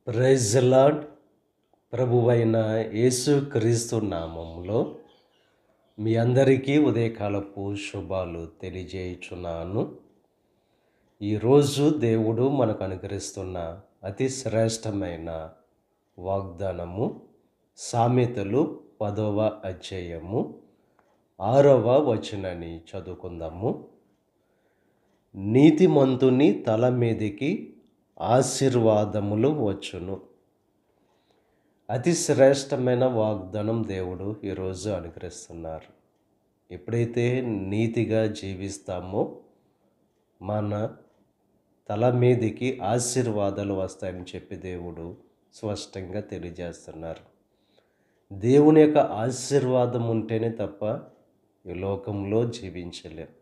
Praise the lord. ప్రభువైన యేసుక్రీస్తు నామములో మీ అందరికీ ఉదయకాలపు శుభాలు తెలియజేయుచున్నాను. ఈరోజు దేవుడు మనకు అనుగ్రహిస్తున్న అతి శ్రేష్టమైన వాగ్దానము సామెతలు 10వ అధ్యాయము 6వ వచనాన్ని చదువుకుందాము. నీతిమంతుని తల మీదికి ఆశీర్వాదములు వచ్చును. అతి శ్రేష్టమైన వాగ్దానం దేవుడు ఈరోజు అనుగ్రహిస్తున్నారు. ఎప్పుడైతే నీతిగా జీవిస్తామో మన తల మీదికి ఆశీర్వాదాలు వస్తాయని చెప్పి దేవుడు స్పష్టంగా తెలియజేస్తున్నారు. దేవుని యొక్క ఆశీర్వాదం ఉంటేనే తప్ప ఈ లోకంలో జీవించలేం.